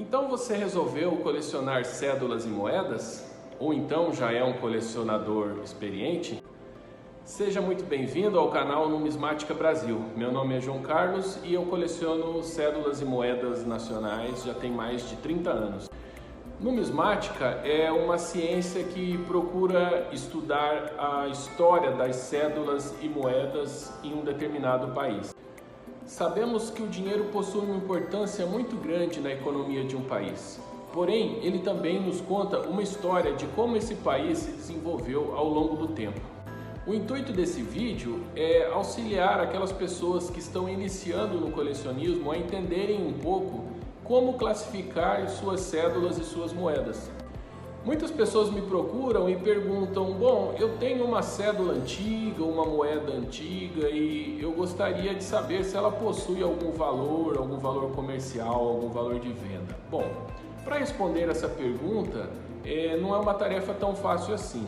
Então você resolveu colecionar cédulas e moedas? Ou então já é um colecionador experiente? Seja muito bem-vindo ao canal Numismática Brasil. Meu nome é João Carlos e eu coleciono cédulas e moedas nacionais já tem mais de 30 anos. Numismática é uma ciência que procura estudar a história das cédulas e moedas em um determinado país. Sabemos que o dinheiro possui uma importância muito grande na economia de um país. Porém, ele também nos conta uma história de como esse país se desenvolveu ao longo do tempo. O intuito desse vídeo é auxiliar aquelas pessoas que estão iniciando no colecionismo a entenderem um pouco como classificar suas cédulas e suas moedas. Muitas pessoas me procuram e perguntam: bom, eu tenho uma cédula antiga, uma moeda antiga e eu gostaria de saber se ela possui algum valor comercial, algum valor de venda. Bom, para responder essa pergunta, não é uma tarefa tão fácil assim.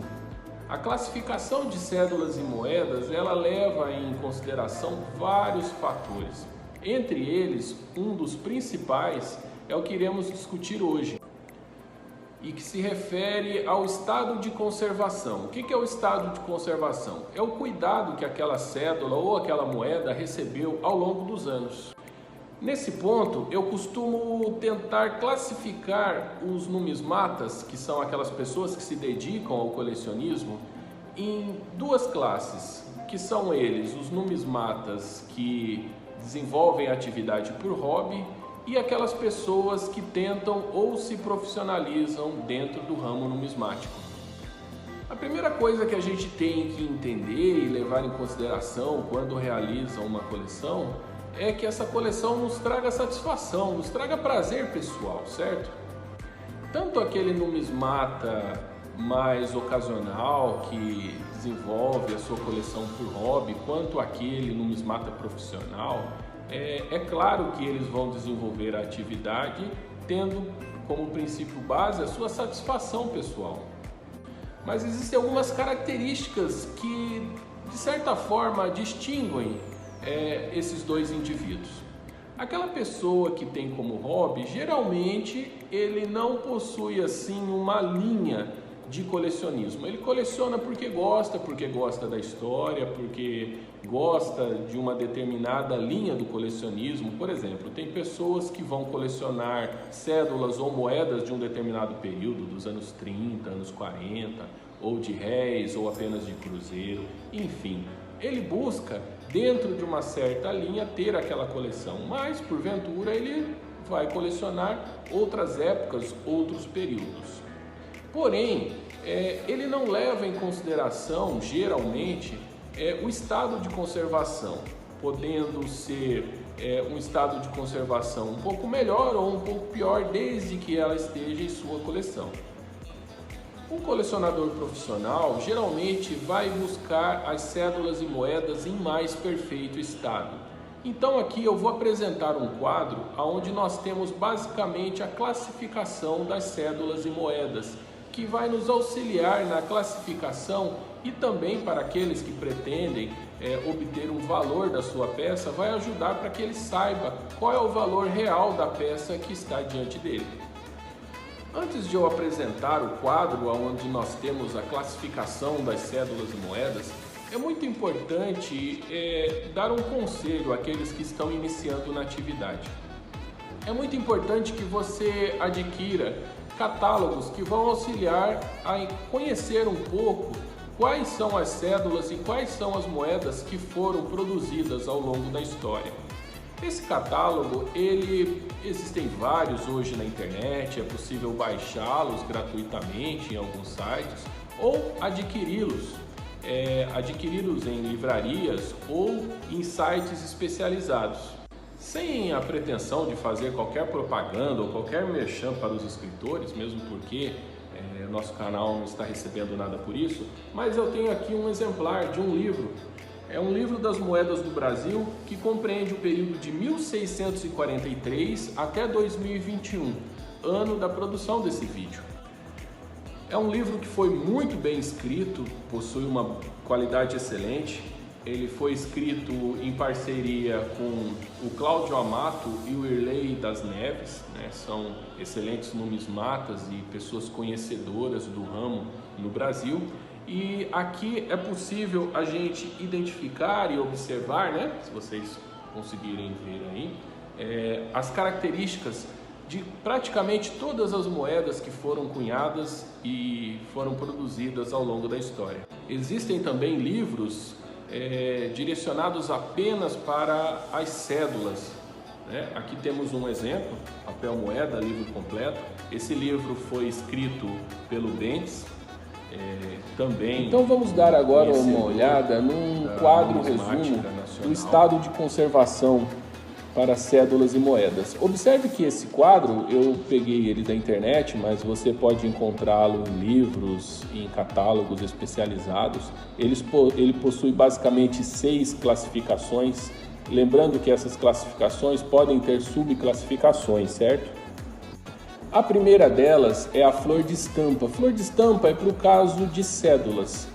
A classificação de cédulas e moedas, ela leva em consideração vários fatores. Entre eles, um dos principais é o que iremos discutir hoje, e que se refere ao estado de conservação. O que é o estado de conservação? É o cuidado que aquela cédula ou aquela moeda recebeu ao longo dos anos. Nesse ponto, eu costumo tentar classificar os numismatas, que são aquelas pessoas que se dedicam ao colecionismo, em duas classes, que são eles, os numismatas que desenvolvem a atividade por hobby e aquelas pessoas que tentam ou se profissionalizam dentro do ramo numismático. A primeira coisa que a gente tem que entender e levar em consideração quando realiza uma coleção é que essa coleção nos traga satisfação, nos traga prazer pessoal, certo? Tanto aquele numismata mais ocasional que desenvolve a sua coleção por hobby, quanto aquele numismata profissional, é claro que eles vão desenvolver a atividade tendo como princípio base a sua satisfação pessoal. Mas existem algumas características que, de certa forma, distinguem esses dois indivíduos. Aquela pessoa que tem como hobby, geralmente ele não possui assim uma linha de colecionismo. Ele coleciona porque gosta da história, porque gosta de uma determinada linha do colecionismo. Por exemplo, tem pessoas que vão colecionar cédulas ou moedas de um determinado período, dos anos 30, anos 40, ou de réis, ou apenas de cruzeiro, enfim. Ele busca, dentro de uma certa linha, ter aquela coleção, mas, porventura, ele vai colecionar outras épocas, outros períodos. Porém, ele não leva em consideração, geralmente, o estado de conservação, podendo ser um estado de conservação um pouco melhor ou um pouco pior, desde que ela esteja em sua coleção. Um colecionador profissional geralmente vai buscar as cédulas e moedas em mais perfeito estado. Então aqui eu vou apresentar um quadro onde nós temos basicamente a classificação das cédulas e moedas, que vai nos auxiliar na classificação e também para aqueles que pretendem obter um valor da sua peça, vai ajudar para que ele saiba qual é o valor real da peça que está diante dele. Antes de eu apresentar o quadro onde nós temos a classificação das cédulas e moedas, é muito importante dar um conselho àqueles que estão iniciando na atividade. É muito importante que você adquira catálogos que vão auxiliar a conhecer um pouco quais são as cédulas e quais são as moedas que foram produzidas ao longo da história. Esse catálogo, existem vários hoje na internet, é possível baixá-los gratuitamente em alguns sites ou adquiri-los em livrarias ou em sites especializados. Sem a pretensão de fazer qualquer propaganda ou qualquer merchan para os escritores, mesmo porque nosso canal não está recebendo nada por isso, mas eu tenho aqui um exemplar de um livro. É um livro das moedas do Brasil que compreende o período de 1643 até 2021, ano da produção desse vídeo. É um livro que foi muito bem escrito, possui uma qualidade excelente. Ele foi escrito em parceria com o Cláudio Amato e o Irley das Neves, né? São excelentes numismatas e pessoas conhecedoras do ramo no Brasil. E aqui é possível a gente identificar e observar, né? Se vocês conseguirem ver aí, as características de praticamente todas as moedas que foram cunhadas e foram produzidas ao longo da história. Existem também livros direcionados apenas para as cédulas, né? Aqui temos um exemplo, Papel Moeda, livro completo. Esse livro foi escrito pelo Bentes, também. Então vamos dar agora uma olhada num quadro resumo do estado de conservação para cédulas e moedas. Observe que esse quadro, eu peguei ele da internet, mas você pode encontrá-lo em livros, em catálogos especializados. Ele possui basicamente 6 classificações, lembrando que essas classificações podem ter subclassificações, certo? A primeira delas é a flor de estampa. Flor de estampa é para o caso de cédulas,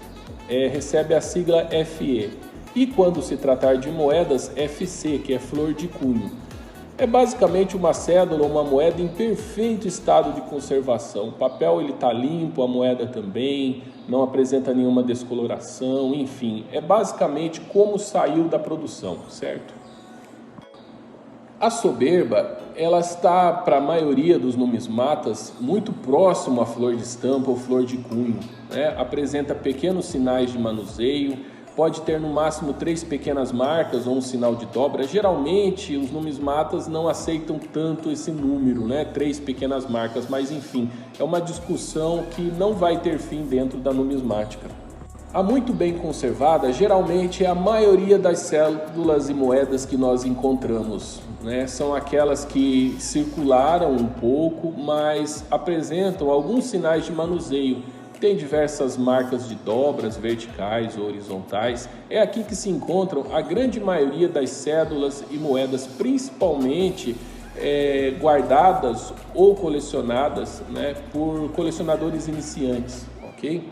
recebe a sigla FE. E quando se tratar de moedas, FC, que é flor de cunho. É basicamente uma cédula ou uma moeda em perfeito estado de conservação. O papel está limpo, a moeda também, não apresenta nenhuma descoloração, enfim. É basicamente como saiu da produção, certo? A soberba, ela está, para a maioria dos numismatas, muito próximo à flor de estampa ou flor de cunho, né? Apresenta pequenos sinais de manuseio, pode ter no máximo 3 pequenas marcas ou um sinal de dobra. Geralmente os numismatas não aceitam tanto esse número, né? 3 pequenas marcas, mas enfim, é uma discussão que não vai ter fim dentro da numismática. A muito bem conservada geralmente é a maioria das cédulas e moedas que nós encontramos, né? São aquelas que circularam um pouco, mas apresentam alguns sinais de manuseio. Tem diversas marcas de dobras verticais ou horizontais. É aqui que se encontram a grande maioria das cédulas e moedas, principalmente guardadas ou colecionadas, né, por colecionadores iniciantes, ok?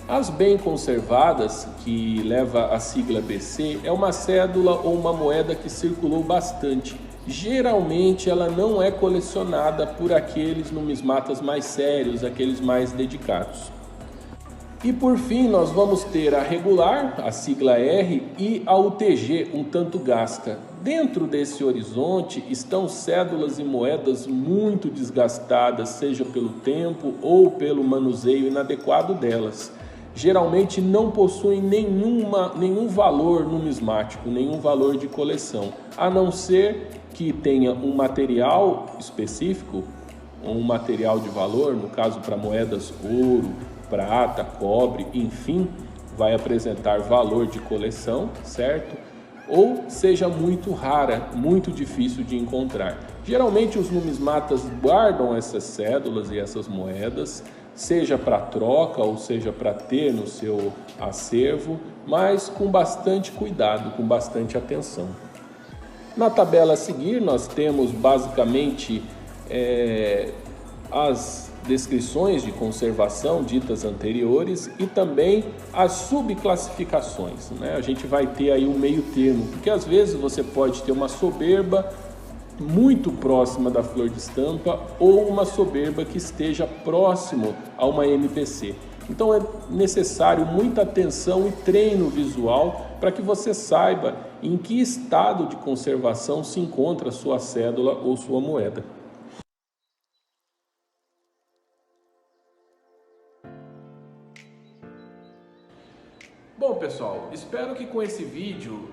As bem conservadas, que leva a sigla BC, é uma cédula ou uma moeda que circulou bastante. Geralmente ela não é colecionada por aqueles numismatas mais sérios, aqueles mais dedicados. E por fim nós vamos ter a regular, a sigla R, e a UTG, um tanto gasta. Dentro desse horizonte estão cédulas e moedas muito desgastadas, seja pelo tempo ou pelo manuseio inadequado delas. Geralmente não possuem nenhum valor numismático, nenhum valor de coleção, a não ser que tenha um material específico, um material de valor, no caso para moedas ouro, prata, cobre, enfim, vai apresentar valor de coleção, certo? Ou seja muito rara, muito difícil de encontrar. Geralmente os numismatas guardam essas cédulas e essas moedas, seja para troca ou seja para ter no seu acervo, mas com bastante cuidado, com bastante atenção. Na tabela a seguir nós temos basicamente as descrições de conservação ditas anteriores e também as subclassificações, né? A gente vai ter aí um meio termo, porque às vezes você pode ter uma soberba muito próxima da flor de estampa ou uma soberba que esteja próximo a uma MPC. Então é necessário muita atenção e treino visual para que você saiba em que estado de conservação se encontra a sua cédula ou sua moeda. Bom pessoal, espero que com esse vídeo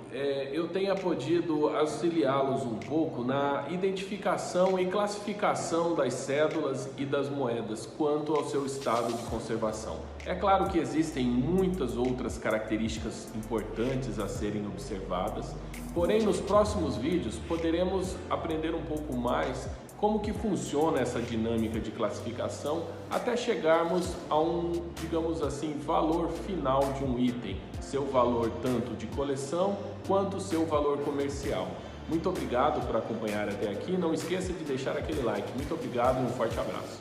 eu tenha podido auxiliá-los um pouco na identificação e classificação das cédulas e das moedas quanto ao seu estado de conservação. É claro que existem muitas outras características importantes a serem observadas, porém nos próximos vídeos poderemos aprender um pouco mais como que funciona essa dinâmica de classificação até chegarmos a um, digamos assim, valor final de um item, seu valor tanto de coleção quanto seu valor comercial. Muito obrigado por acompanhar até aqui, não esqueça de deixar aquele like. Muito obrigado e um forte abraço.